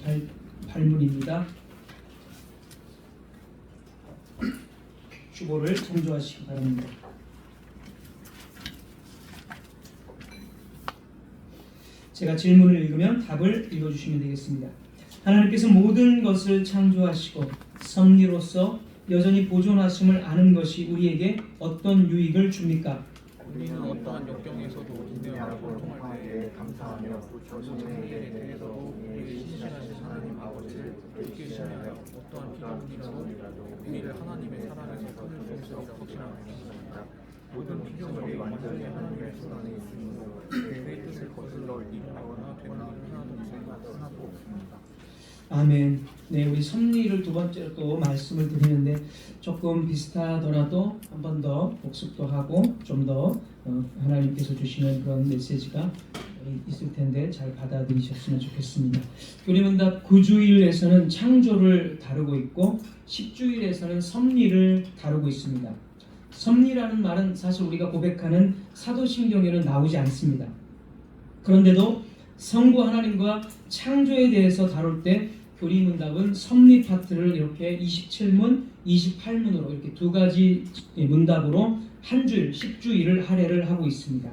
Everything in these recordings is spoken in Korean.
28문입니다. 주보를 참조하시기 바랍니다. 제가 질문을 읽으면 답을 읽어주시면 되겠습니다. 하나님께서 모든 것을 창조하시고 섭리로서 여전히 보존하심을 아는 것이 우리에게 어떤 유익을 줍니까? 우리는 어떠한 역경에서도 인내하고 고통할 때에 감사하며 자신들에 대해서도 우리의 신실하신 하나님 아버지를 굳게 신뢰하여 어떠한 비전이라도 우리를 하나님의 사랑에서 끊을 수 없으리라 확신합니다. 모든 피조물이 완전히 하나님의 손 안에 있으므로 그의 뜻을 거슬러 이루거나 되는 일은 하나도 없습니다. 아멘. 네, 우리 섭리를 두 번째로 또 말씀을 드리는데 조금 비슷하더라도 한 번 더 복습도 하고 좀 더 하나님께서 주시는 그런 메시지가 있을 텐데 잘 받아들이셨으면 좋겠습니다. 교리문답 9주일에서는 창조를 다루고 있고 10주일에서는 섭리를 다루고 있습니다. 섭리라는 말은 사실 우리가 고백하는 사도신경에는 나오지 않습니다. 그런데도 성부 하나님과 창조에 대해서 다룰 때 교리문답은 섭리 파트를 이렇게 27문, 28문으로 이렇게 두 가지 문답으로 한 주일, 10주일을 할애를 하고 있습니다.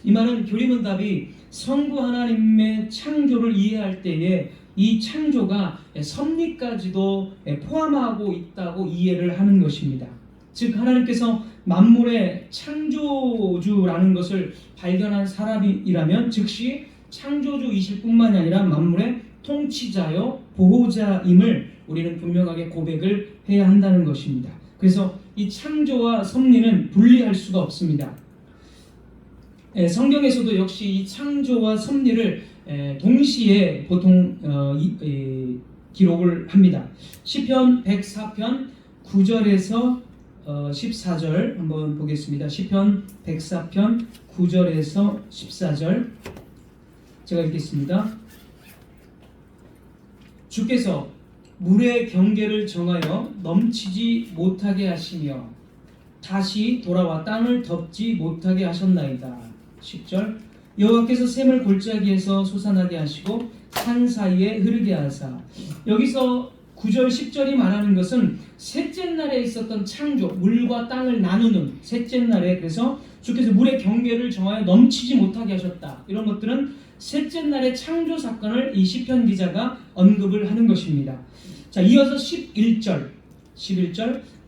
이 말은 교리문답이 성부 하나님의 창조를 이해할 때에 이 창조가 섭리까지도 포함하고 있다고 이해를 하는 것입니다. 즉 하나님께서 만물의 창조주라는 것을 발견한 사람이라면 즉시 창조주이실 뿐만이 아니라 만물의 통치자요 보호자임을 우리는 분명하게 고백을 해야 한다는 것입니다. 그래서 이 창조와 섭리는 분리할 수가 없습니다. 성경에서도 역시 이 창조와 섭리를 동시에 보통 기록을 합니다. 시편 104편 9절에서 14절 한번 보겠습니다. 시편 104편 9절에서 14절 제가 읽겠습니다. 주께서 물의 경계를 정하여 넘치지 못하게 하시며 다시 돌아와 땅을 덮지 못하게 하셨나이다. 10절 여호와께서 샘을 골짜기에서 솟아나게 하시고 산 사이에 흐르게 하사. 여기서 9절 10절이 말하는 것은 셋째 날에 있었던 창조, 물과 땅을 나누는 셋째 날에 그래서 주께서 물의 경계를 정하여 넘치지 못하게 하셨다. 이런 것들은 셋째 날의 창조 사건을 이 시편 기자가 언급을 하는 것입니다. 자, 이어서 11절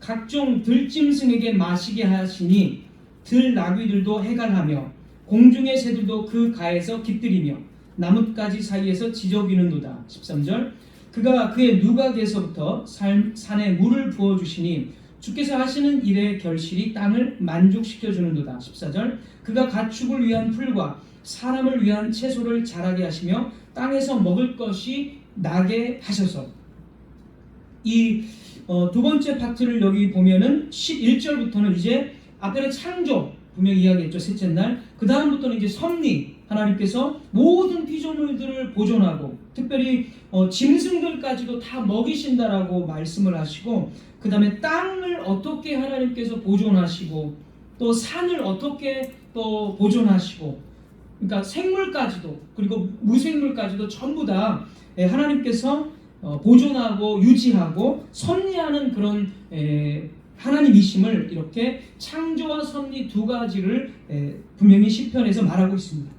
각종 들짐승에게 마시게 하시니 들나귀들도 해갈하며 공중의 새들도 그 가에서 깃들이며 나뭇가지 사이에서 지저귀는도다. 13절 그가 그의 누각에서부터 산에 물을 부어주시니 주께서 하시는 일의 결실이 땅을 만족시켜 주는도다. 14절 그가 가축을 위한 풀과 사람을 위한 채소를 자라게 하시며 땅에서 먹을 것이 나게 하셔서. 이 두 번째 파트를 여기 보면은 11절부터는 이제 앞에는 창조 분명히 이야기했죠. 셋째 날. 그 다음부터는 이제 섭리, 하나님께서 모든 피조물들을 보존하고 특별히 짐승들까지도 다 먹이신다라고 말씀을 하시고, 그 다음에 땅을 어떻게 하나님께서 보존하시고 또 산을 어떻게 또 보존하시고, 그러니까 생물까지도 그리고 무생물까지도 전부 다 하나님께서 보존하고 유지하고 섭리하는 그런 하나님이심을 이렇게 창조와 섭리 두 가지를 분명히 시편에서 말하고 있습니다.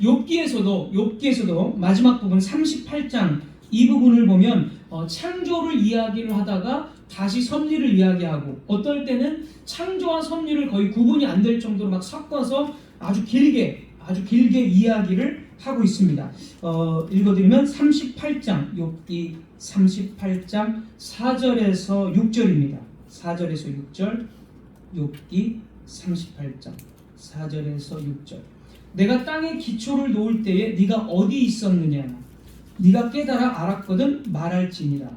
욥기에서도 마지막 부분 38장 이 부분을 보면 창조를 이야기를 하다가 다시 섭리를 이야기하고, 어떨 때는 창조와 섭리를 거의 구분이 안 될 정도로 막 섞어서 아주 길게 이야기를 하고 있습니다. 읽어드리면 38장 욥기 38장 4절에서 6절입니다. 4절에서 6절 욥기 38장 4절에서 6절 내가 땅에 기초를 놓을 때에 네가 어디 있었느냐? 네가 깨달아 알았거든 말할지니라.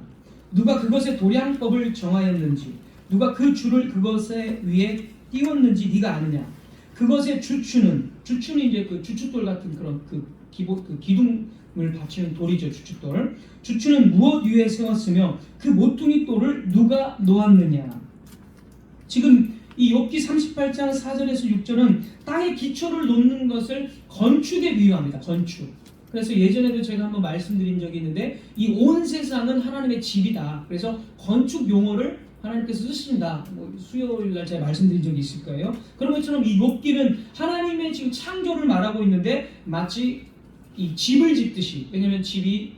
누가 그것의 도량법을 정하였는지, 누가 그 줄을 그것의 위에 띄웠는지 네가 아느냐? 그것의 주추는 이제 그 주춧돌 같은 그런 기둥을 받치는 돌이죠. 주춧돌. 주추는 무엇 위에 세웠으며 그 모퉁이 돌을 누가 놓았느냐? 지금 이 욥기 38장 4절에서 6절은 땅의 기초를 놓는 것을 건축에 비유합니다. 건축. 그래서 예전에도 제가 한번 말씀드린 적이 있는데 이 온 세상은 하나님의 집이다. 그래서 건축 용어를 하나님께서 쓰신다. 뭐 수요일 날 제가 말씀드린 적이 있을 거예요. 그런 것처럼 이 욥기는 하나님의 지금 창조를 말하고 있는데 마치 이 집을 짓듯이, 왜냐하면 집이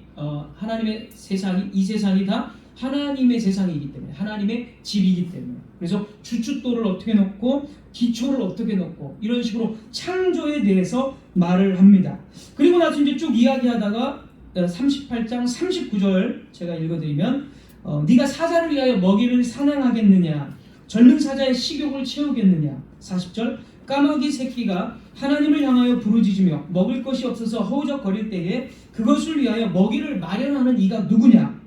하나님의 세상이, 이 세상이 다 하나님의 세상이기 때문에, 하나님의 집이기 때문에, 그래서 주춧돌을 어떻게 놓고 기초를 어떻게 놓고 이런 식으로 창조에 대해서 말을 합니다. 그리고 나서 이제 쭉 이야기하다가 38장 39절 제가 읽어드리면 네가 사자를 위하여 먹이를 사냥하겠느냐, 젊은 사자의 식욕을 채우겠느냐. 40절 까마귀 새끼가 하나님을 향하여 부르짖으며 먹을 것이 없어서 허우적거릴 때에 그것을 위하여 먹이를 마련하는 이가 누구냐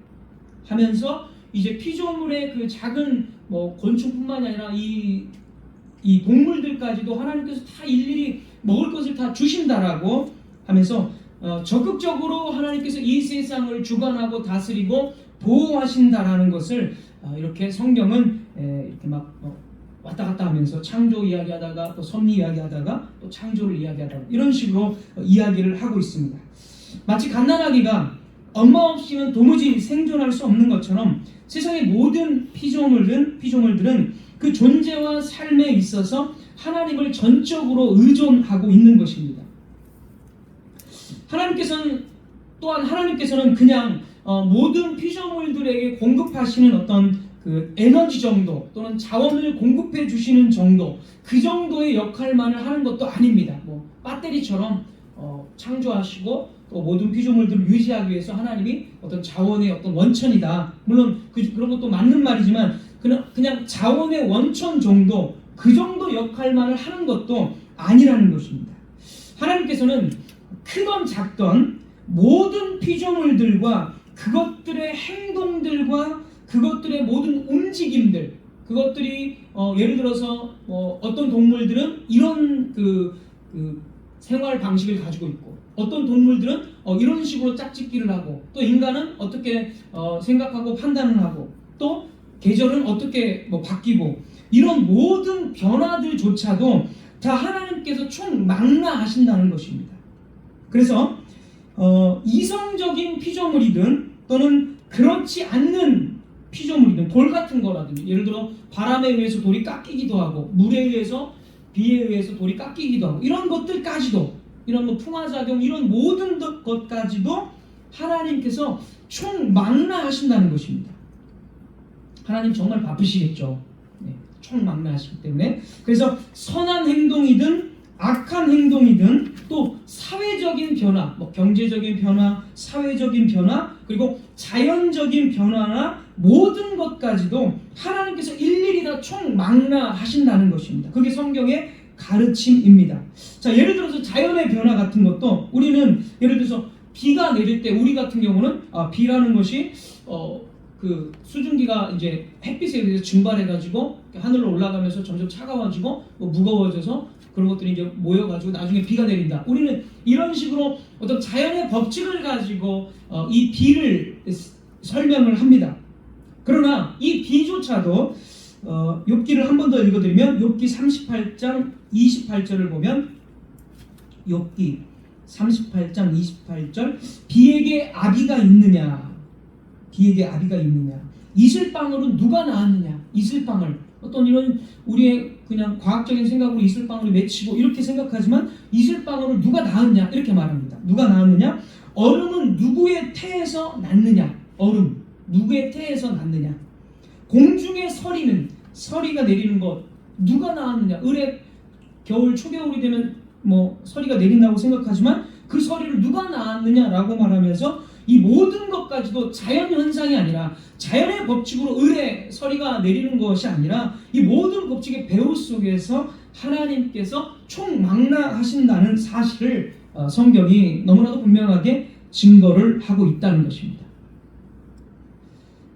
하면서 이제 피조물의 그 작은 뭐 곤충뿐만이 아니라 이 동물들까지도 하나님께서 다 일일이 먹을 것을 다 주신다라고 하면서 적극적으로 하나님께서 이 세상을 주관하고 다스리고 보호하신다라는 것을 이렇게 성경은 이렇게 막 왔다 갔다 하면서 창조 이야기하다가 또 섭리 이야기하다가 또 창조를 이야기하다가 이런 식으로 이야기를 하고 있습니다. 마치 갓난아기가 엄마 없이는 도무지 생존할 수 없는 것처럼 세상의 모든 피조물들은 그 존재와 삶에 있어서 하나님을 전적으로 의존하고 있는 것입니다. 하나님께서는 그냥 모든 피조물들에게 공급하시는 어떤 그 에너지 정도 또는 자원을 공급해 주시는 정도, 그 정도의 역할만을 하는 것도 아닙니다. 뭐 배터리처럼 창조하시고 또 모든 피조물들을 유지하기 위해서 하나님이 어떤 자원의 어떤 원천이다. 물론 그런 것도 맞는 말이지만 그냥 자원의 원천 정도, 그 정도 역할만을 하는 것도 아니라는 것입니다. 하나님께서는 크던 작던 모든 피조물들과 그것들의 행동들과 그것들의 모든 움직임들, 그것들이 예를 들어서 어떤 동물들은 이런 그 생활 방식을 가지고 있고, 어떤 동물들은 이런 식으로 짝짓기를 하고, 또 인간은 어떻게 생각하고 판단을 하고, 또 계절은 어떻게 바뀌고, 이런 모든 변화들조차도 다 하나님께서 총망라하신다는 것입니다. 그래서 이성적인 피조물이든 또는 그렇지 않는 피조물이든, 돌 같은 거라든지, 예를 들어 바람에 의해서 돌이 깎이기도 하고 물에 의해서 비에 의해서 돌이 깎이기도 하고, 이런 것들까지도, 이런 풍화작용, 이런 모든 것까지도 하나님께서 총망라하신다는 것입니다. 하나님 정말 바쁘시겠죠. 네, 총망라하시기 때문에. 그래서 선한 행동이든 악한 행동이든 또 사회적인 변화, 경제적인 변화, 사회적인 변화, 그리고 자연적인 변화나 모든 것까지도 하나님께서 일일이 다 총망라하신다는 것입니다. 그게 성경의 가르침입니다. 자, 예를 들어서 자연의 변화 같은 것도, 우리는 예를 들어서 비가 내릴 때 우리 같은 경우는 비라는 것이 그 수증기가 이제 햇빛에 의해서 증발해가지고 하늘로 올라가면서 점점 차가워지고 무거워져서 그런 것들이 이제 모여가지고 나중에 비가 내린다. 우리는 이런 식으로 어떤 자연의 법칙을 가지고 이 비를 설명을 합니다. 그러나 이 비조차도 욥기를 한 번 더 읽어드리면, 욥기 38장 28절을 보면, 욥기 38장 28절 비에게 아비가 있느냐, 비에게 아비가 있느냐, 이슬방울은 누가 낳았느냐. 이슬방울, 어떤 이런 우리의 그냥 과학적인 생각으로 이슬방울을 맺히고 이렇게 생각하지만, 이슬방울을 누가 낳았냐 이렇게 말합니다. 누가 낳았느냐? 얼음은 누구의 태에서 낳느냐. 얼음 누구의 태에서 낳느냐. 공중의 서리가 내리는 것 누가 낳았느냐. 을에 겨울 초겨울이 되면 서리가 내린다고 생각하지만 그 서리를 누가 낳았느냐라고 말하면서 이 모든 것까지도 자연현상이 아니라, 자연의 법칙으로 을에 서리가 내리는 것이 아니라, 이 모든 법칙의 배후 속에서 하나님께서 총망라하신다는 사실을 성경이 너무나도 분명하게 증거를 하고 있다는 것입니다.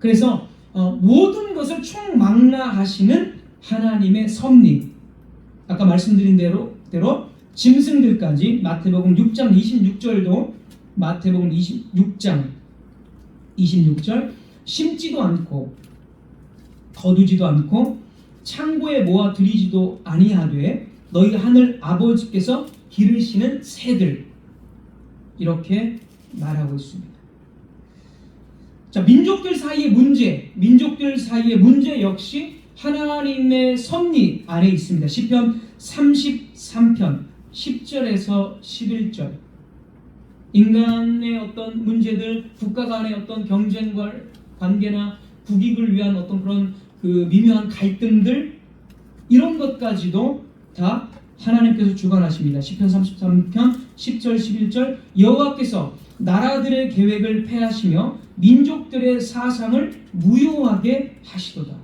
그래서 모든 것을 총망라하시는 하나님의 섭리, 아까 말씀드린 대로 짐승들까지, 마태복음 6장 26절도 마태복음 26장 26절 심지도 않고 거두지도 않고 창고에 모아 들이지도 아니하되 너희 하늘 아버지께서 기르시는 새들, 이렇게 말하고 있습니다. 자, 민족들 사이의 문제 역시 하나님의 섭리 안에 있습니다. 시편 33편 10절에서 11절. 인간의 어떤 문제들, 국가 간의 어떤 경쟁 관계나 국익을 위한 어떤 그런 그 미묘한 갈등들, 이런 것까지도 다 하나님께서 주관하십니다. 시편 33편 10절 11절. 여호와께서 나라들의 계획을 폐하시며 민족들의 사상을 무효하게 하시도다.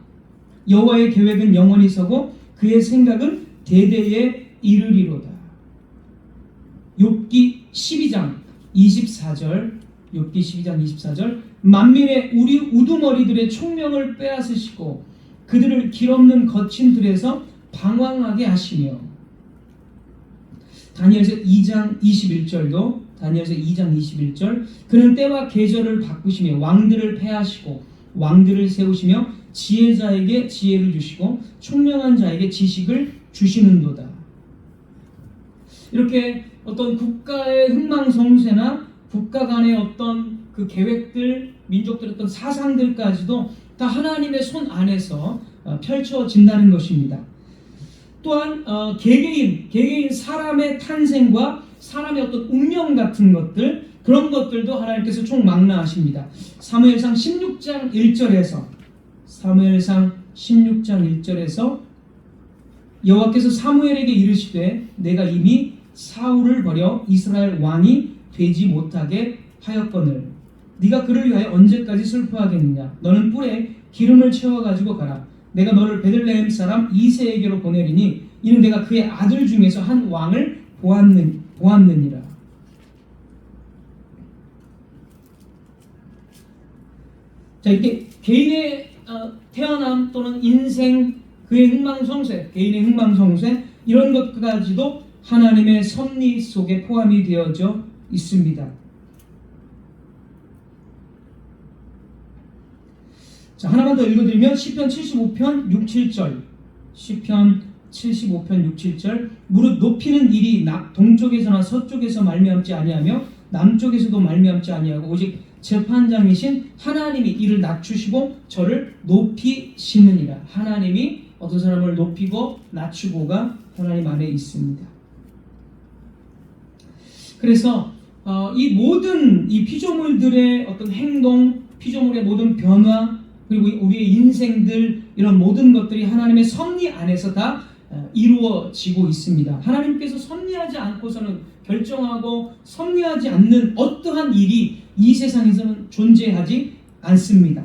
여호와의 계획은 영원히 서고 그의 생각은 대대에 이르리로다. 욥기 12장 24절. 욥기 12장 24절. 만민의 우리 우두머리들의 총명을 빼앗으시고 그들을 길없는 거친 들에서 방황하게 하시며. 다니엘서 2장 21절도 다니엘서 2장 21절. 그는 때와 계절을 바꾸시며 왕들을 폐하시고 왕들을 세우시며 지혜자에게 지혜를 주시고 총명한 자에게 지식을 주시는도다. 이렇게 어떤 국가의 흥망성쇠나 국가 간의 어떤 그 계획들, 민족들의 어떤 사상들까지도 다 하나님의 손 안에서 펼쳐진다는 것입니다. 또한 개개인 사람의 탄생과 사람의 어떤 운명 같은 것들, 그런 것들도 하나님께서 총망라하십니다. 사무엘상 16장 1절에서 여호와께서 사무엘에게 이르시되 내가 이미 사울을 버려 이스라엘 왕이 되지 못하게 하였거늘 네가 그를 위하여 언제까지 슬퍼하겠느냐. 너는 뿔에 기름을 채워가지고 가라. 내가 너를 베들레헴 사람 이새에게로 보내리니 이는 내가 그의 아들 중에서 한 왕을 보았느니라. 자, 이렇게 개인의 태어남 또는 인생, 그의 흥망성쇠, 개인의 흥망성쇠, 이런 것까지도 하나님의 섭리 속에 포함이 되어져 있습니다. 자, 하나만 더 읽어드리면 시편 75편 6, 7절. 시편 75편 6, 7절. 무릇 높이는 일이 동쪽에서나 서쪽에서 말미암지 아니하며 남쪽에서도 말미암지 아니하고 오직 재판장이신 하나님이 이를 낮추시고 저를 높이시느니라. 하나님이 어떤 사람을 높이고 낮추고가 하나님 안에 있습니다. 그래서 이 모든 이 피조물들의 어떤 행동, 피조물의 모든 변화, 그리고 우리의 인생들, 이런 모든 것들이 하나님의 섭리 안에서 다 이루어지고 있습니다. 하나님께서 섭리하지 않고서는, 결정하고 섭리하지 않는 어떠한 일이 이 세상에서는 존재하지 않습니다.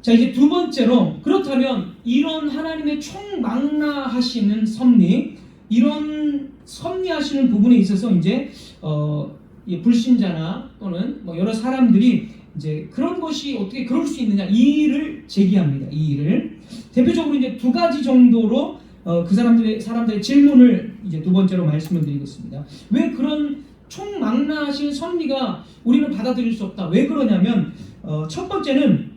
자, 이제 두 번째로, 그렇다면 이런 하나님의 총망라하시는 섭리, 이런 섭리하시는 부분에 있어서 이제 불신자나 또는 여러 사람들이 이제 그런 것이 어떻게 그럴 수 있느냐, 이 일을 제기합니다. 이 일을 대표적으로 이제 두 가지 정도로 그 사람들의 질문을 이제 두 번째로 말씀을 드리겠습니다. 왜 그런 총망라하신 섭리가 우리는 받아들일 수 없다? 왜 그러냐면 첫 번째는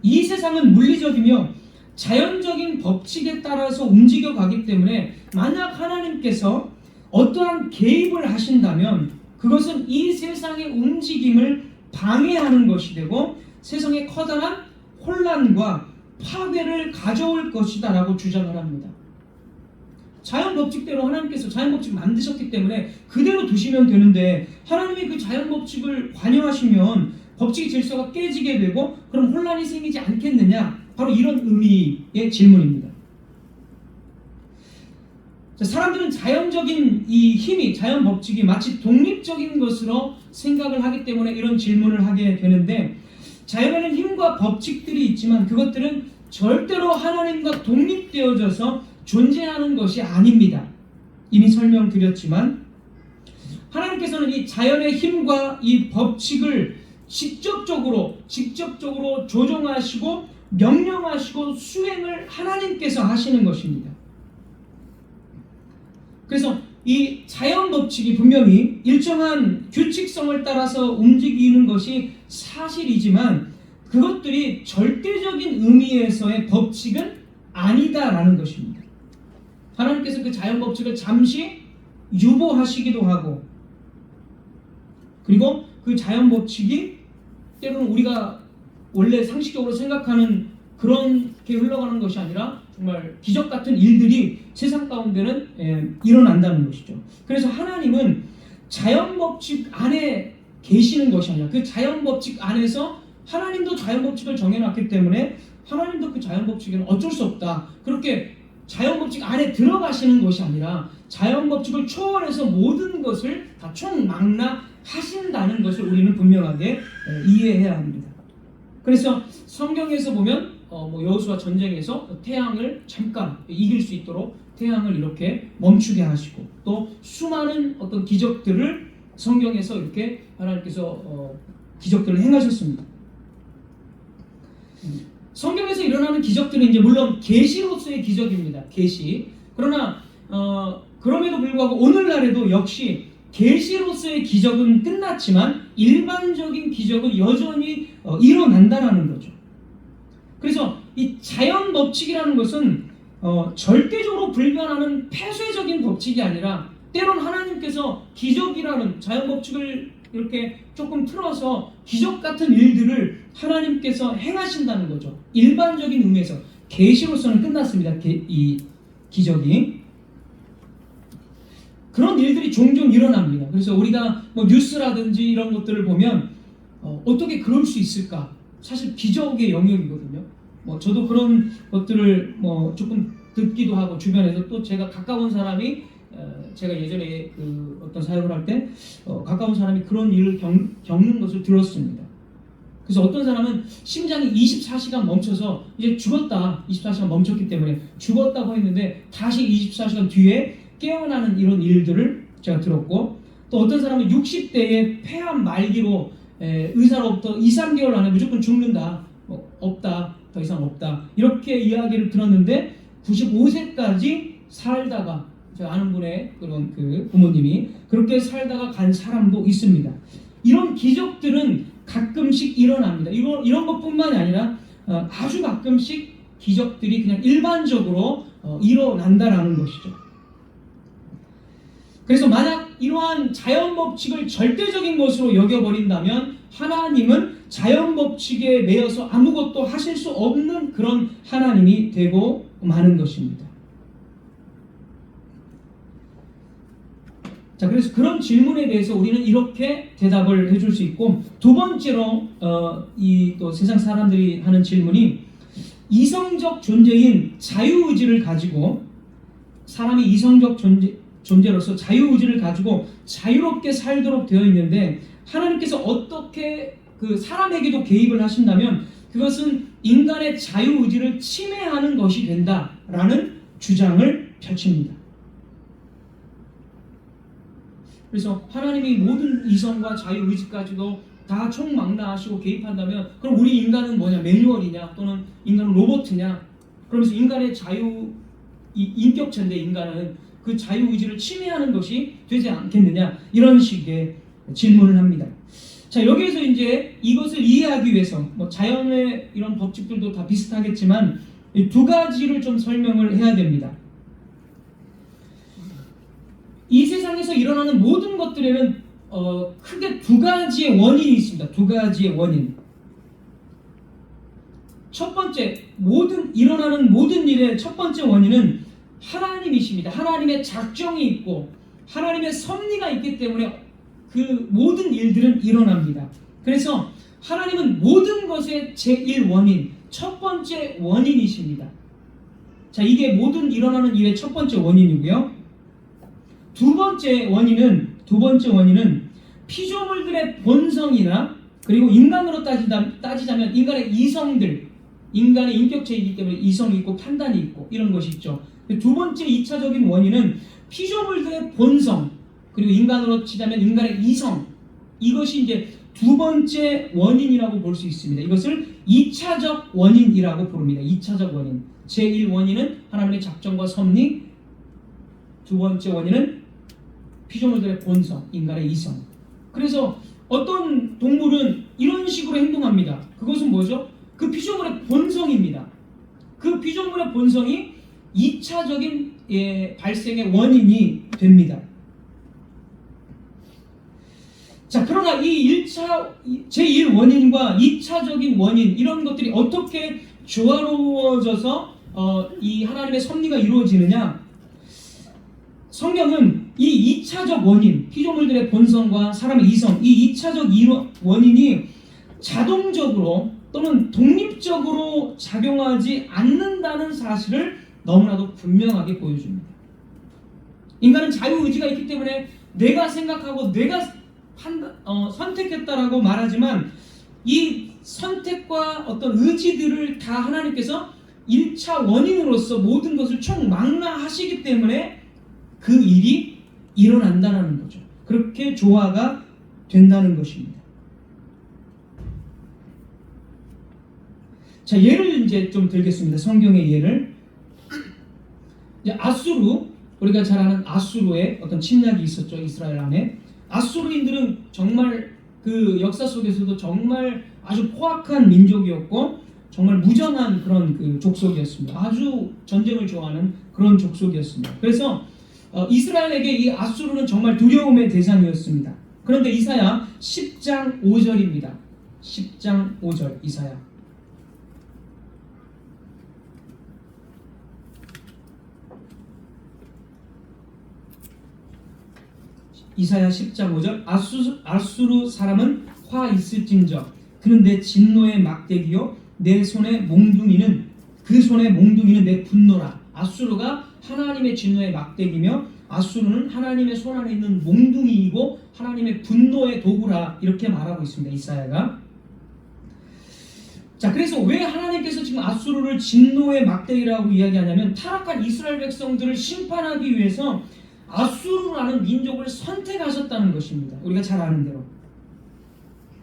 이 세상은 물리적이며 자연적인 법칙에 따라서 움직여 가기 때문에 만약 하나님께서 어떠한 개입을 하신다면 그것은 이 세상의 움직임을 방해하는 것이 되고 세상에 커다란 혼란과 파괴를 가져올 것이다 라고 주장을 합니다. 자연 법칙대로 하나님께서 자연 법칙을 만드셨기 때문에 그대로 두시면 되는데 하나님이 그 자연 법칙을 관여하시면 법칙의 질서가 깨지게 되고 그럼 혼란이 생기지 않겠느냐, 바로 이런 의미의 질문입니다. 자, 사람들은 자연적인 이 힘이, 자연 법칙이 마치 독립적인 것으로 생각을 하기 때문에 이런 질문을 하게 되는데, 자연에는 힘과 법칙들이 있지만 그것들은 절대로 하나님과 독립되어져서 존재하는 것이 아닙니다. 이미 설명드렸지만 하나님께서는 이 자연의 힘과 이 법칙을 직접적으로 조종하시고 명령하시고 수행을 하나님께서 하시는 것입니다. 그래서 이 자연 법칙이 분명히 일정한 규칙성을 따라서 움직이는 것이 사실이지만 그것들이 절대적인 의미에서의 법칙은 아니다라는 것입니다. 하나님께서 그 자연 법칙을 잠시 유보하시기도 하고 그리고 그 자연 법칙이 때로는 우리가 원래 상식적으로 생각하는 그렇게 흘러가는 것이 아니라 정말 기적 같은 일들이 세상 가운데는 일어난다는 것이죠. 그래서 하나님은 자연 법칙 안에 계시는 것이 아니라 그 자연 법칙 안에서 하나님도 자연 법칙을 정해놨기 때문에 하나님도 그 자연 법칙에는 어쩔 수 없다. 그렇게 자연 법칙 안에 들어가시는 것이 아니라 자연 법칙을 초월해서 모든 것을 다 총망라하신다는 것을 우리는 분명하게 이해해야 합니다. 그래서 성경에서 보면 여호수아 전쟁에서 태양을 잠깐 이길 수 있도록 태양을 이렇게 멈추게 하시고 또 수많은 어떤 기적들을 성경에서 이렇게 하나님께서 기적들을 행하셨습니다. 성경에서 일어나는 기적들은 이제 물론 계시로서의 기적입니다. 계시. 그러나 그럼에도 불구하고 오늘날에도 역시 계시로서의 기적은 끝났지만 일반적인 기적은 여전히 일어난다라는 거죠. 그래서 이 자연 법칙이라는 것은 절대적으로 불변하는 폐쇄적인 법칙이 아니라 때론 하나님께서 기적이라는 자연 법칙을 이렇게 조금 틀어서 기적 같은 일들을 하나님께서 행하신다는 거죠. 일반적인 의미에서 계시로서는 끝났습니다. 이 기적이. 그런 일들이 종종 일어납니다. 그래서 우리가 뭐 뉴스라든지 이런 것들을 보면 어떻게 그럴 수 있을까? 사실 기적의 영역이거든요. 저도 그런 것들을 조금 듣기도 하고 주변에서 또 제가 가까운 사람이 제가 예전에 그 어떤 사역을 할 때 가까운 사람이 그런 일을 겪는 것을 들었습니다. 그래서 어떤 사람은 심장이 24시간 멈춰서 이제 죽었다. 24시간 멈췄기 때문에 죽었다고 했는데 다시 24시간 뒤에 깨어나는 이런 일들을 제가 들었고 또 어떤 사람은 60대에 폐암 말기로 의사로부터 2-3개월 안에 무조건 죽는다. 없다. 더 이상 없다. 이렇게 이야기를 들었는데 95세까지 살다가 제가 아는 분의 그런 그 부모님이 그렇게 살다가 간 사람도 있습니다. 이런 기적들은 가끔씩 일어납니다. 이런 것뿐만이 아니라 아주 가끔씩 기적들이 그냥 일반적으로 일어난다라는 것이죠. 그래서 만약 이러한 자연 법칙을 절대적인 것으로 여겨버린다면 하나님은 자연 법칙에 매여서 아무것도 하실 수 없는 그런 하나님이 되고 마는 것입니다. 자, 그래서 그런 질문에 대해서 우리는 이렇게 대답을 해줄 수 있고 두 번째로 이 또 세상 사람들이 하는 질문이 이성적 존재인 자유의지를 가지고 사람이 이성적 존재로서 자유의지를 가지고 자유롭게 살도록 되어 있는데 하나님께서 어떻게 그 사람에게도 개입을 하신다면 그것은 인간의 자유의지를 침해하는 것이 된다라는 주장을 펼칩니다. 그래서 하나님이 모든 이성과 자유의지까지도 다 총망라하시고 개입한다면 그럼 우리 인간은 뭐냐? 매뉴얼이냐? 또는 인간은 로봇이냐? 그러면서 인간의 인격체인데 인간은 그 자유의지를 침해하는 것이 되지 않겠느냐? 이런 식의 질문을 합니다. 자, 여기에서 이제 이것을 이해하기 위해서 자연의 이런 법칙들도 다 비슷하겠지만 이 두 가지를 좀 설명을 해야 됩니다. 이 세상에서 일어나는 모든 것들에는 크게 두 가지의 원인이 있습니다. 두 가지의 원인. 첫 번째, 일어나는 모든 일의 첫 번째 원인은 하나님이십니다. 하나님의 작정이 있고 하나님의 섭리가 있기 때문에 그 모든 일들은 일어납니다. 그래서 하나님은 모든 것의 제1원인, 첫 번째 원인이십니다. 자, 이게 모든 일어나는 일의 첫 번째 원인이고요. 두 번째 원인은 피조물들의 본성이나 그리고 인간으로 따지자면 인간의 이성들, 인간의 인격체이기 때문에 이성이 있고 판단이 있고 이런 것이 있죠. 두 번째 2차적인 원인은 피조물들의 본성, 그리고 인간으로 치자면 인간의 이성, 이것이 이제 두 번째 원인이라고 볼 수 있습니다. 이것을 2차적 원인이라고 부릅니다. 2차적 원인. 제1원인은 하나님의 작정과 섭리, 두 번째 원인은 피조물들의 본성, 인간의 이성. 그래서 어떤 동물은 이런 식으로 행동합니다. 그것은 뭐죠? 그 피조물의 본성입니다. 그 피조물의 본성이 2차적인 발생의 원인이 됩니다. 자, 그러나 이 1차, 제1 원인과 2차적인 원인, 이런 것들이 어떻게 조화로워져서 이 하나님의 섭리가 이루어지느냐? 성경은 이 2차적 원인, 피조물들의 본성과 사람의 이성, 이 2차적 원인이 자동적으로 또는 독립적으로 작용하지 않는다는 사실을 너무나도 분명하게 보여줍니다. 인간은 자유의지가 있기 때문에 내가 생각하고 내가 선택했다라고 말하지만 이 선택과 어떤 의지들을 다 하나님께서 1차 원인으로서 모든 것을 총망라하시기 때문에 그 일이 일어난다는 거죠. 그렇게 조화가 된다는 것입니다. 자, 예를 이제 좀 들겠습니다. 성경의 예를. 이제 아수르, 우리가 잘 아는 아수르의 어떤 침략이 있었죠. 이스라엘 안에. 아수르인들은 정말 그 역사 속에서도 정말 아주 포악한 민족이었고 정말 무정한 그런 그 족속이었습니다. 아주 전쟁을 좋아하는 그런 족속이었습니다. 그래서 이스라엘에게 이 아수르는 정말 두려움의 대상이었습니다. 그런데 이사야 10장 5절입니다. 10장 5절 이사야. 이사야 10장 5절 아수르 사람은 화 있을진저 그는 내 진노의 막대기요 내 손의 몽둥이는 그 손의 몽둥이는 내 분노라. 아수르가 하나님의 진노의 막대기며 아수르는 하나님의 손 안에 있는 몽둥이이고 하나님의 분노의 도구라 이렇게 말하고 있습니다. 이사야가. 자, 그래서 왜 하나님께서 지금 아수르를 진노의 막대기라고 이야기하냐면 타락한 이스라엘 백성들을 심판하기 위해서 아수르라는 민족을 선택하셨다는 것입니다. 우리가 잘 아는 대로.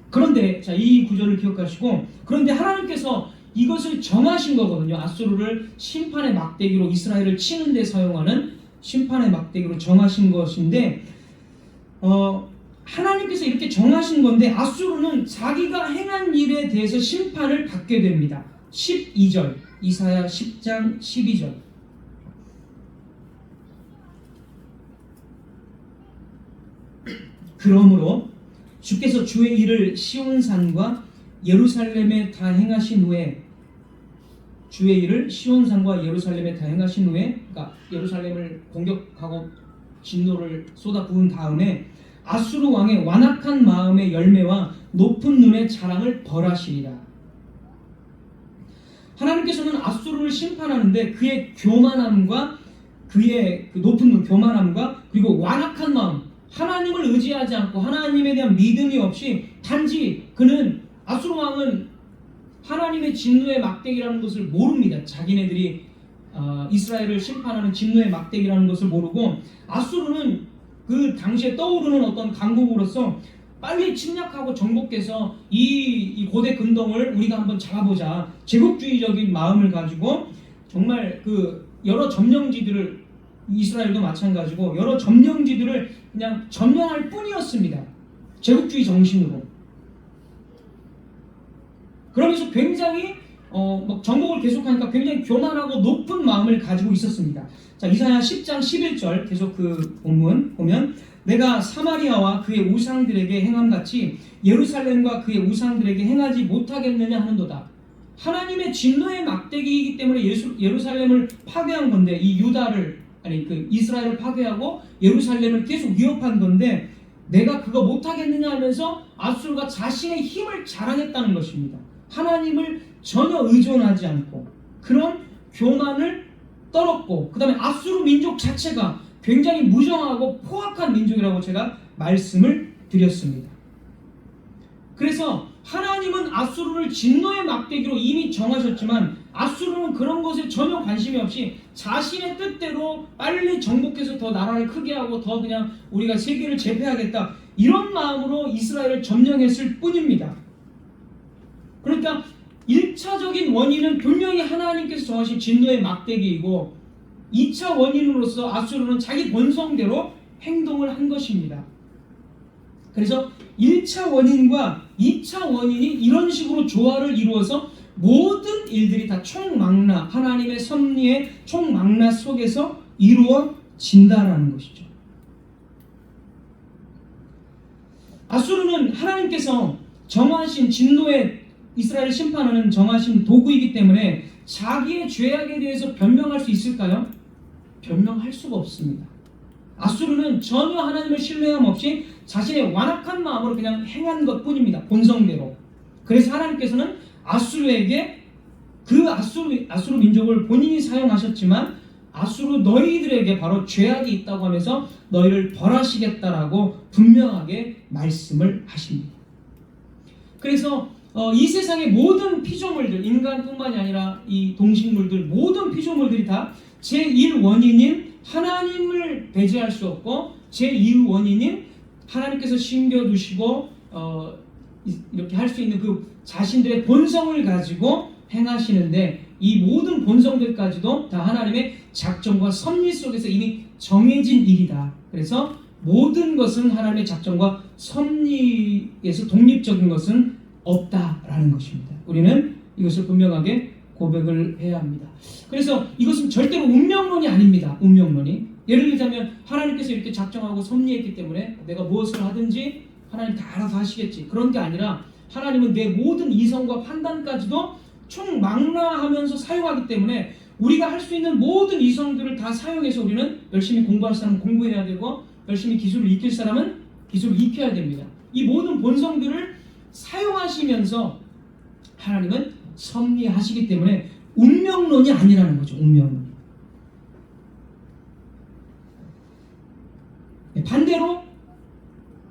그런데 자, 이 구절을 기억하시고 그런데 하나님께서 이것을 정하신 거거든요. 아수르를 심판의 막대기로 이스라엘을 치는 데 사용하는 심판의 막대기로 정하신 것인데 하나님께서 이렇게 정하신 건데 아수르는 자기가 행한 일에 대해서 심판을 받게 됩니다. 12절 이사야 10장 12절 그러므로 주께서 주의 일을 시온산과 예루살렘에 다 행하신 후에 주의 일을 시온산과 예루살렘에 다 행하신 후에 그러니까 예루살렘을 공격하고 진노를 쏟아부은 다음에 아수르 왕의 완악한 마음의 열매와 높은 눈의 자랑을 벌하시리라. 하나님께서는 아수르를 심판하는데 그의 교만함과 그의 그 높은 눈 교만함과 그리고 완악한 마음 하나님을 의지하지 않고 하나님에 대한 믿음이 없이 단지 그는 아수르 왕은 하나님의 진노의 막대기라는 것을 모릅니다. 자기네들이 이스라엘을 심판하는 진노의 막대기라는 것을 모르고 아수르는 그 당시에 떠오르는 어떤 강국으로서 빨리 침략하고 정복해서 이 고대 근동을 우리가 한번 잡아보자 제국주의적인 마음을 가지고 정말 그 여러 점령지들을 이스라엘도 마찬가지고 여러 점령지들을 그냥 점령할 뿐이었습니다. 제국주의 정신으로. 그러면서 굉장히 정복을 계속하니까 굉장히 교만하고 높은 마음을 가지고 있었습니다. 자, 이사야 10장 11절 계속 그 본문 보면 내가 사마리아와 그의 우상들에게 행함같이 예루살렘과 그의 우상들에게 행하지 못하겠느냐 하는도다. 하나님의 진노의 막대기이기 때문에 예루살렘을 파괴한 건데 이 유다를 그 이스라엘을 파괴하고 예루살렘을 계속 위협한 건데 내가 그거 못하겠느냐 하면서 아수르가 자신의 힘을 자랑했다는 것입니다. 하나님을 전혀 의존하지 않고 그런 교만을 떨었고 그 다음에 아수르 민족 자체가 굉장히 무정하고 포악한 민족이라고 제가 말씀을 드렸습니다. 그래서 하나님은 아수르를 진노의 막대기로 이미 정하셨지만 아수르는 그런 것에 전혀 관심이 없이 자신의 뜻대로 빨리 정복해서 더 나라를 크게 하고 더 그냥 우리가 세계를 제패하겠다 이런 마음으로 이스라엘을 점령했을 뿐입니다. 그러니까 1차적인 원인은 분명히 하나님께서 정하신 진노의 막대기이고 2차 원인으로서 아수르는 자기 본성대로 행동을 한 것입니다. 그래서 1차 원인과 2차 원인이 이런 식으로 조화를 이루어서 모든 일들이 다 총망라 하나님의 섭리의 총망라 속에서 이루어진다라는 것이죠. 아수르는 하나님께서 정하신 진노의 이스라엘 심판하는 정하신 도구이기 때문에 자기의 죄악에 대해서 변명할 수 있을까요? 변명할 수가 없습니다. 아수르는 전혀 하나님을 신뢰함 없이 자신의 완악한 마음으로 그냥 행한 것뿐입니다. 본성대로. 그래서 하나님께서는 아수르에게 그 아수르 민족을 본인이 사용하셨지만 아수르 너희들에게 바로 죄악이 있다고 하면서 너희를 벌하시겠다라고 분명하게 말씀을 하십니다. 그래서 이 세상의 모든 피조물들, 인간뿐만이 아니라 이 동식물들, 모든 피조물들이 다 제1원인인 하나님을 배제할 수 없고 제2원인인 하나님께서 심겨두시고 이렇게 할 수 있는 그 자신들의 본성을 가지고 행하시는데 이 모든 본성들까지도 다 하나님의 작정과 섭리 속에서 이미 정해진 일이다. 그래서 모든 것은 하나님의 작정과 섭리에서 독립적인 것은 없다라는 것입니다. 우리는 이것을 분명하게 고백을 해야 합니다. 그래서 이것은 절대로 운명론이 아닙니다. 운명론이. 예를 들자면 하나님께서 이렇게 작정하고 섭리했기 때문에 내가 무엇을 하든지 하나님 다 알아서 하시겠지. 그런 게 아니라 하나님은 내 모든 이성과 판단까지도 총망라하면서 사용하기 때문에 우리가 할 수 있는 모든 이성들을 다 사용해서 우리는 열심히 공부할 사람은 공부해야 되고 열심히 기술을 익힐 사람은 기술을 익혀야 됩니다. 이 모든 본성들을 사용하시면서 하나님은 섭리하시기 때문에 운명론이 아니라는 거죠. 운명론. 반대로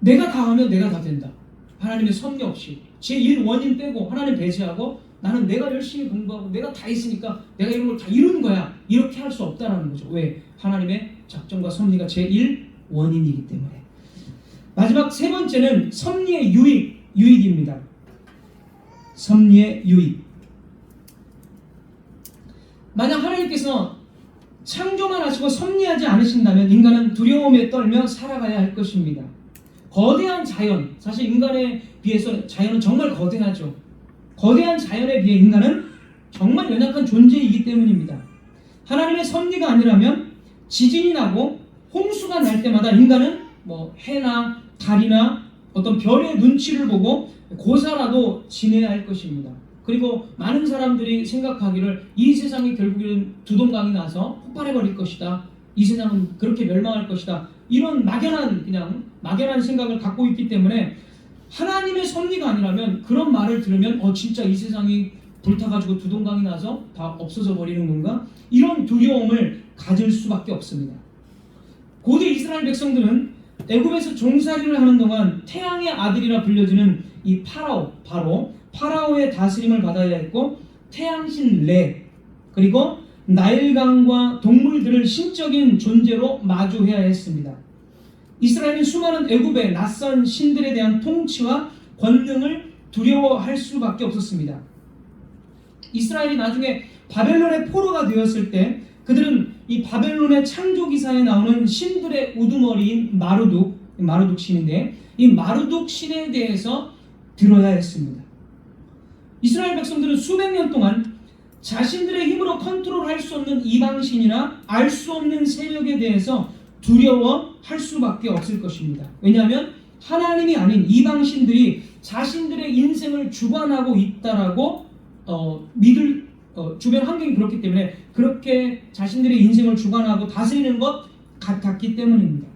내가 다 하면 내가 다 된다. 하나님의 섭리 없이 제1원인 빼고 하나님 배제하고 나는 내가 열심히 공부하고 내가 다 했으니까 내가 이런 걸 다 이룬 거야. 이렇게 할 수 없다라는 거죠. 왜? 하나님의 작정과 섭리가 제1원인이기 때문에. 마지막 세 번째는 섭리의 유익입니다. 섭리의 유익. 만약 하나님께서 창조만 하시고 섭리하지 않으신다면 인간은 두려움에 떨며 살아가야 할 것입니다. 거대한 자연, 사실 인간에 비해서 자연은 정말 거대하죠. 거대한 자연에 비해 인간은 정말 연약한 존재이기 때문입니다. 하나님의 섭리가 아니라면 지진이 나고 홍수가 날 때마다 인간은 해나 달이나 어떤 별의 눈치를 보고 고사라도 지내야 할 것입니다. 그리고 많은 사람들이 생각하기를 이 세상이 결국에는 두동강이 나서 폭발해버릴 것이다. 이 세상은 그렇게 멸망할 것이다. 이런 막연한 생각을 갖고 있기 때문에 하나님의 섭리가 아니라면 그런 말을 들으면 진짜 이 세상이 불타가지고 두동강이 나서 다 없어져 버리는 건가? 이런 두려움을 가질 수밖에 없습니다. 고대 이스라엘 백성들은 애굽에서 종살이를 하는 동안 태양의 아들이라 불려지는 이 파라오의 다스림을 받아야 했고 태양신 레 그리고 나일강과 동물들을 신적인 존재로 마주해야 했습니다. 이스라엘은 수많은 애굽의 낯선 신들에 대한 통치와 권능을 두려워할 수밖에 없었습니다. 이스라엘이 나중에 바벨론의 포로가 되었을 때 그들은 이 바벨론의 창조기사에 나오는 신들의 우두머리인 마르둑 신인데 이 마르둑 신에 대해서 들어야 했습니다. 이스라엘 백성들은 수백 년 동안 자신들의 힘으로 컨트롤할 수 없는 이방신이나 알 수 없는 세력에 대해서 두려워할 수밖에 없을 것입니다. 왜냐하면 하나님이 아닌 이방신들이 자신들의 인생을 주관하고 있다라고 믿을 주변 환경이 그렇기 때문에 그렇게 자신들의 인생을 주관하고 다스리는 것 같았기 때문입니다.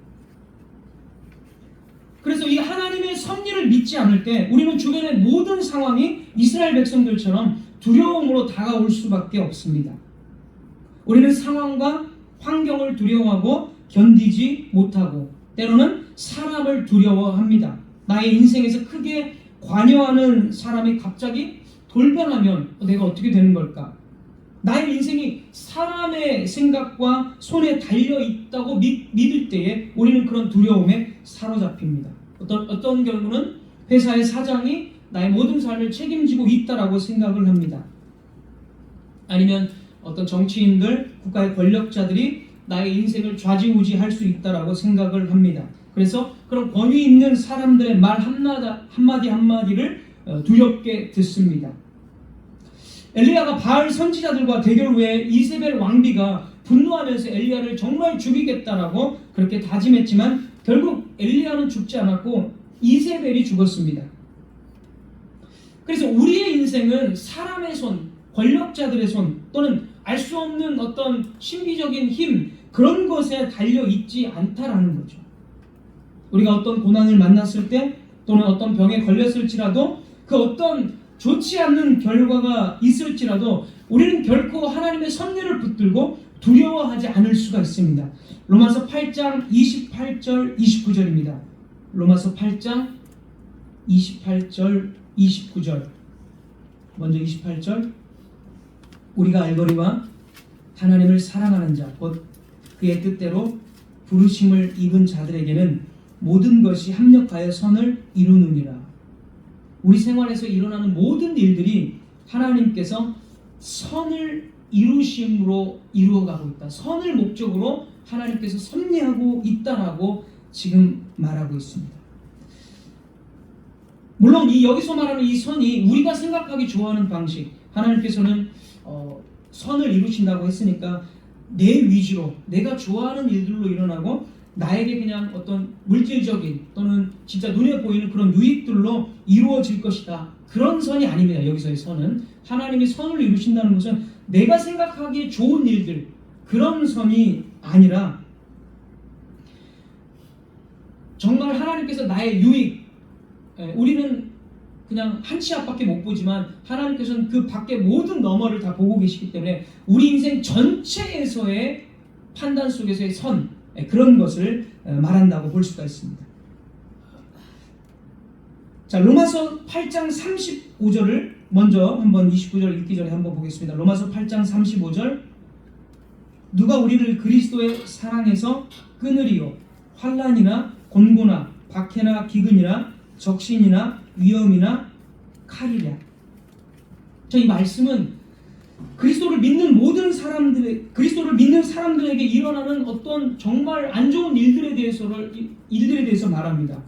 그래서 이 하나님의 섭리를 믿지 않을 때 우리는 주변의 모든 상황이 이스라엘 백성들처럼 두려움으로 다가올 수밖에 없습니다. 우리는 상황과 환경을 두려워하고 견디지 못하고 때로는 사람을 두려워합니다. 나의 인생에서 크게 관여하는 사람이 갑자기 돌변하면 내가 어떻게 되는 걸까? 나의 인생이 사람의 생각과 손에 달려있다고 믿을 때에 우리는 그런 두려움에 사로잡힙니다. 어떤 경우는 회사의 사장이 나의 모든 삶을 책임지고 있다라고 생각을 합니다. 아니면 어떤 정치인들, 국가의 권력자들이 나의 인생을 좌지우지할 수 있다라고 생각을 합니다. 그래서 그런 권위 있는 사람들의 말 한마디를 두렵게 듣습니다. 엘리야가 바알 선지자들과 대결 후에 이세벨 왕비가 분노하면서 엘리야를 정말 죽이겠다라고 그렇게 다짐했지만 결국 엘리야는 죽지 않았고 이세벨이 죽었습니다. 그래서 우리의 인생은 사람의 손, 권력자들의 손 또는 알 수 없는 어떤 신비적인 힘 그런 것에 달려 있지 않다라는 거죠. 우리가 어떤 고난을 만났을 때 또는 어떤 병에 걸렸을지라도 그 어떤 좋지 않는 결과가 있을지라도 우리는 결코 하나님의 섭리를 붙들고 두려워하지 않을 수가 있습니다. 로마서 8장 28절 29절입니다. 로마서 8장 28절 29절. 먼저 28절. 우리가 알거니와 하나님을 사랑하는 자 곧 그의 뜻대로 부르심을 입은 자들에게는 모든 것이 합력하여 선을 이루느니라. 우리 생활에서 일어나는 모든 일들이 하나님께서 선을 이루심으로 이루어가고 있다. 선을 목적으로 하나님께서 섭리하고 있다라고 지금 말하고 있습니다. 물론 여기서 말하는 이 선이 우리가 생각하기 좋아하는 방식, 하나님께서는 선을 이루신다고 했으니까 내 위주로 내가 좋아하는 일들로 일어나고 나에게 그냥 어떤 물질적인 또는 진짜 눈에 보이는 그런 유익들로 이루어질 것이다. 그런 선이 아닙니다. 여기서의 선은 하나님이 선을 이루신다는 것은 내가 생각하기에 좋은 일들 그런 선이 아니라 정말 하나님께서 나의 유익, 우리는 그냥 한 치 앞밖에 못 보지만 하나님께서는 그 밖에 모든 너머를 다 보고 계시기 때문에 우리 인생 전체에서의 판단 속에서의 선, 그런 것을 말한다고 볼 수가 있습니다. 자, 로마서 8장 35절을 먼저 한번 29절 읽기 전에 한번 보겠습니다. 로마서 8장 35절. 누가 우리를 그리스도의 사랑에서 끊으리요? 환난이나 곤고나 박해나 기근이나 적신이나 위험이나 칼이랴. 자, 이 말씀은 그리스도를 믿는 모든 그리스도를 믿는 사람들에게 일어나는 어떤 정말 안 좋은 일들에 대해서 말합니다.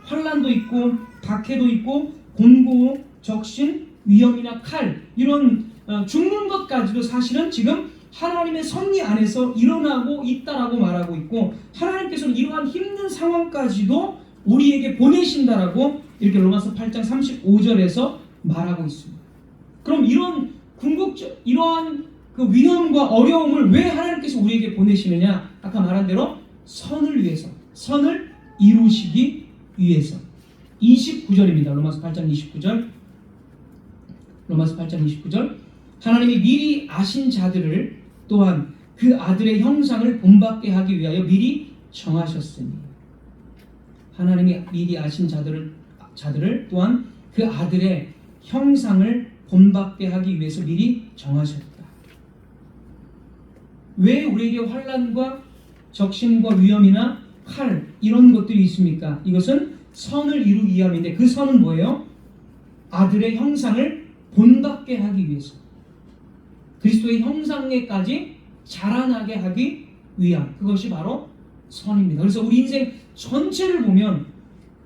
환난도 있고 박해도 있고 곤고, 적신, 위험이나 칼 이런 죽는 것까지도 사실은 지금 하나님의 섭리 안에서 일어나고 있다라고 말하고 있고 하나님께서는 이러한 힘든 상황까지도 우리에게 보내신다라고 이렇게 로마서 8장 35절에서 말하고 있습니다. 그럼 이러한 그 위험과 어려움을 왜 하나님께서 우리에게 보내시느냐? 아까 말한 대로 선을 위해서, 선을 이루시기 위해서. 29절입니다. 로마서 8장 29절. 로마서 8장 29절. 하나님이 미리 아신 자들을 또한 그 아들의 형상을 본받게 하기 위하여 미리 정하셨으니. 하나님이 미리 아신 자들을 또한 그 아들의 형상을 본받게 하기 위해서 미리 정하셨다. 왜 우리에게 환난과 적신과 위험이나 칼 이런 것들이 있습니까? 이것은 선을 이루기 위함인데 그 선은 뭐예요? 아들의 형상을 본받게 하기 위해서 그리스도의 형상에까지 자라나게 하기 위함. 그것이 바로 선입니다. 그래서 우리 인생 전체를 보면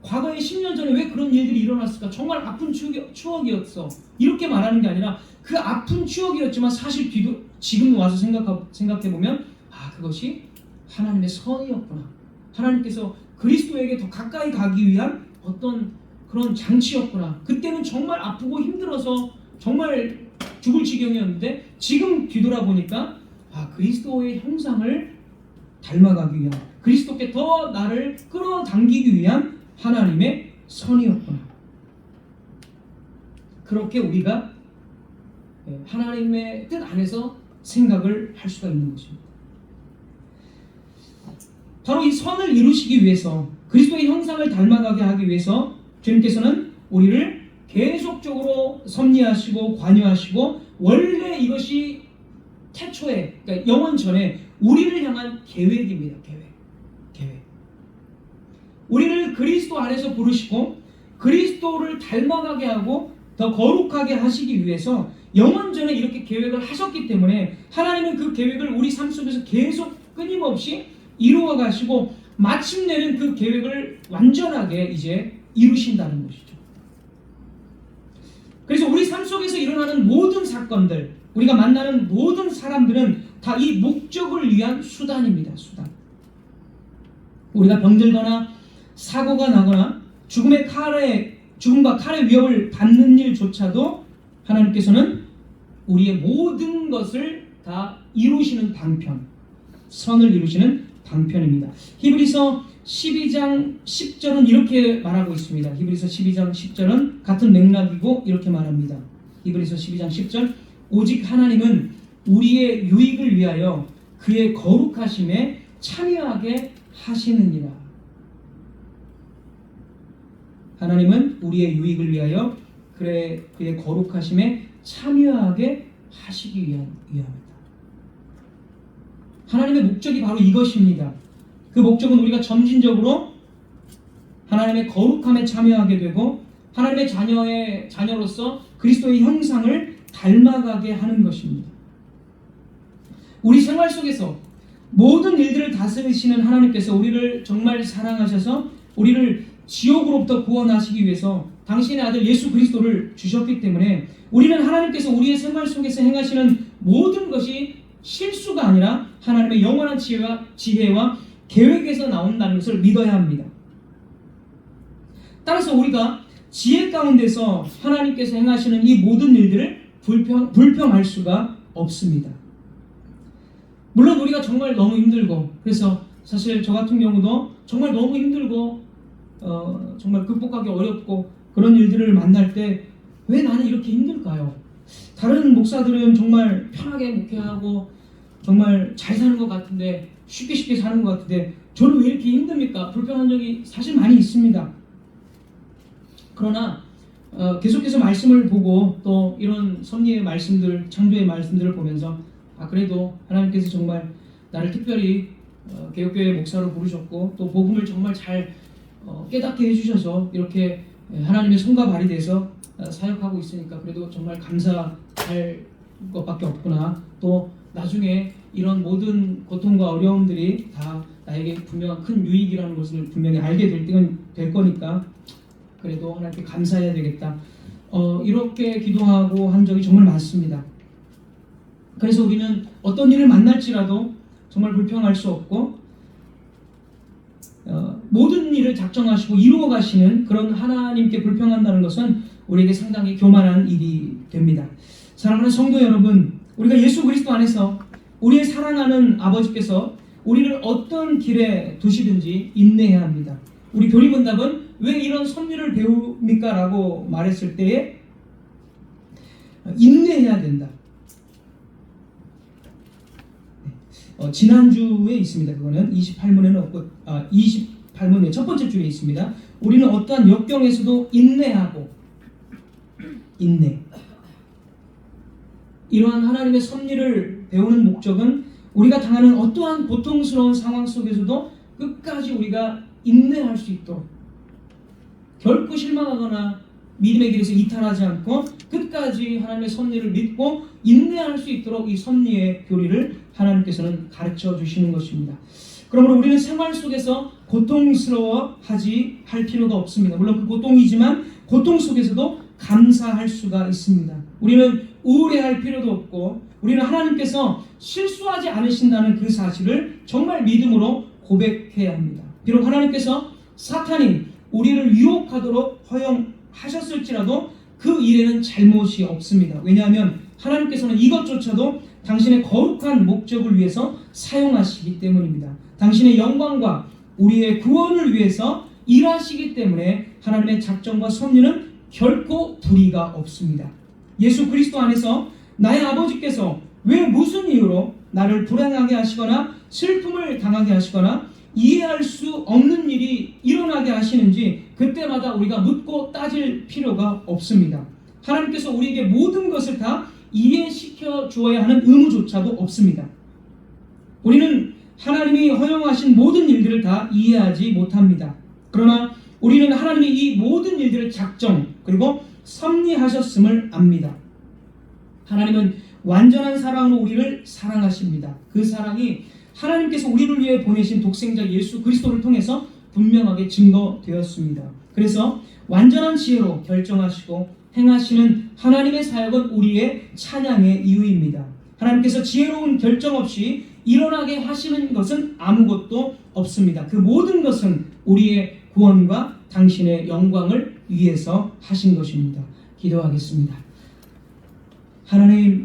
과거에 10년 전에 왜 그런 일들이 일어났을까? 정말 아픈 추억이었어. 이렇게 말하는 게 아니라 그 아픈 추억이었지만 사실 지금 와서 생각해보면 그것이 하나님의 선이었구나. 하나님께서 그리스도에게 더 가까이 가기 위한 어떤 그런 장치였구나. 그때는 정말 아프고 힘들어서 정말 죽을 지경이었는데 지금 뒤돌아보니까 그리스도의 형상을 닮아가기 위한 그리스도께 더 나를 끌어당기기 위한 하나님의 선이었구나. 그렇게 우리가 하나님의 뜻 안에서 생각을 할 수가 있는 것입니다. 바로 이 선을 이루시기 위해서 그리스도의 형상을 닮아가게 하기 위해서 주님께서는 우리를 계속적으로 섭리하시고 관여하시고 원래 이것이 태초에 그러니까 영원 전에 우리를 향한 계획입니다. 계획. 우리를 그리스도 안에서 부르시고 그리스도를 닮아가게 하고 더 거룩하게 하시기 위해서 영원 전에 이렇게 계획을 하셨기 때문에 하나님은 그 계획을 우리 삶 속에서 계속 끊임없이 이루어 가시고 마침내는 그 계획을 완전하게 이제 이루신다는 것이죠. 그래서 우리 삶 속에서 일어나는 모든 사건들, 우리가 만나는 모든 사람들은 다 이 목적을 위한 수단입니다. 수단. 우리가 병들거나 사고가 나거나 죽음과 칼의 위협을 받는 일조차도 하나님께서는 우리의 모든 것을 다 이루시는 방편, 선을 이루시는 방편입니다. 히브리서 12장 10절은 이렇게 말하고 있습니다. 히브리서 12장 10절은 같은 맥락이고 이렇게 말합니다. 히브리서 12장 10절 오직 하나님은 우리의 유익을 위하여 그의 거룩하심에 참여하게 하시느니라. 하나님은 우리의 유익을 위하여 그의 거룩하심에 참여하게 하시기 위함이다. 하나님의 목적이 바로 이것입니다. 그 목적은 우리가 점진적으로 하나님의 거룩함에 참여하게 되고 하나님의 자녀로서 그리스도의 형상을 닮아가게 하는 것입니다. 우리 생활 속에서 모든 일들을 다스리시는 하나님께서 우리를 정말 사랑하셔서 우리를 지옥으로부터 구원하시기 위해서 당신의 아들 예수 그리스도를 주셨기 때문에 우리는 하나님께서 우리의 생활 속에서 행하시는 모든 것이 실수가 아니라 하나님의 영원한 지혜와 계획에서 나온다는 것을 믿어야 합니다. 따라서 우리가 지혜 가운데서 하나님께서 행하시는 이 모든 일들을 불평할 수가 없습니다. 물론 우리가 정말 너무 힘들고, 그래서 사실 저 같은 경우도 정말 너무 힘들고 정말 극복하기 어렵고 그런 일들을 만날 때 왜 나는 이렇게 힘들까요? 다른 목사들은 정말 편하게 목회하고 정말 잘 사는 것 같은데, 쉽게 사는 것 같은데 저는 왜 이렇게 힘듭니까? 불평한 적이 사실 많이 있습니다. 그러나 계속해서 말씀을 보고 또 이런 섭리의 말씀들, 창조의 말씀들을 보면서 그래도 하나님께서 정말 나를 특별히 개혁교회 목사로 부르셨고 또 복음을 정말 잘 깨닫게 해주셔서 이렇게 하나님의 손과 발이 돼서 사역하고 있으니까 그래도 정말 감사할 것밖에 없구나. 또 나중에 이런 모든 고통과 어려움들이 다 나에게 분명한 큰 유익이라는 것을 분명히 알게 될 거니까 그래도 하나님께 감사해야 되겠다. 이렇게 기도하고 한 적이 정말 많습니다. 그래서 우리는 어떤 일을 만날지라도 정말 불평할 수 없고 모든 일을 작정하시고 이루어 가시는 그런 하나님께 불평한다는 것은 우리에게 상당히 교만한 일이 됩니다. 사랑하는 성도 여러분, 우리가 예수 그리스도 안에서 우리의 사랑하는 아버지께서 우리를 어떤 길에 두시든지 인내해야 합니다. 우리 교리문답은 왜 이런 섭리를 배웁니까? 라고 말했을 때에 인내해야 된다. 지난주에 있습니다. 그거는 28문에는 없고 28문의 첫 번째 줄에 있습니다. 우리는 어떠한 역경에서도 인내하고 이러한 하나님의 섭리를 배우는 목적은 우리가 당하는 어떠한 고통스러운 상황 속에서도 끝까지 우리가 인내할 수 있도록, 결코 실망하거나 믿음의 길에서 이탈하지 않고 끝까지 하나님의 섭리를 믿고 인내할 수 있도록 이 섭리의 교리를 하나님께서는 가르쳐 주시는 것입니다. 그러므로 우리는 생활 속에서 고통스러워하지 할 필요가 없습니다. 물론 그 고통이지만 고통 속에서도 감사할 수가 있습니다. 우리는 우울해할 필요도 없고 우리는 하나님께서 실수하지 않으신다는 그 사실을 정말 믿음으로 고백해야 합니다. 비록 하나님께서 사탄이 우리를 유혹하도록 허용하셨을지라도 그 일에는 잘못이 없습니다. 왜냐하면 하나님께서는 이것조차도 당신의 거룩한 목적을 위해서 사용하시기 때문입니다. 당신의 영광과 우리의 구원을 위해서 일하시기 때문에 하나님의 작정과 섭리는 결코 불의가 없습니다. 예수 그리스도 안에서 나의 아버지께서 왜 무슨 이유로 나를 불행하게 하시거나 슬픔을 당하게 하시거나 이해할 수 없는 일이 일어나게 하시는지 그때마다 우리가 묻고 따질 필요가 없습니다. 하나님께서 우리에게 모든 것을 다 이해시켜 주어야 하는 의무조차도 없습니다. 우리는 하나님이 허용하신 모든 일들을 다 이해하지 못합니다. 그러나 우리는 하나님이 이 모든 일들을 작정 그리고 섭리하셨음을 압니다. 하나님은 완전한 사랑으로 우리를 사랑하십니다. 그 사랑이 하나님께서 우리를 위해 보내신 독생자 예수 그리스도를 통해서 분명하게 증거되었습니다. 그래서 완전한 지혜로 결정하시고 행하시는 하나님의 사역은 우리의 찬양의 이유입니다. 하나님께서 지혜로운 결정 없이 일어나게 하시는 것은 아무것도 없습니다. 그 모든 것은 우리의 구원과 당신의 영광을 위해서 하신 것입니다. 기도하겠습니다. 하나님,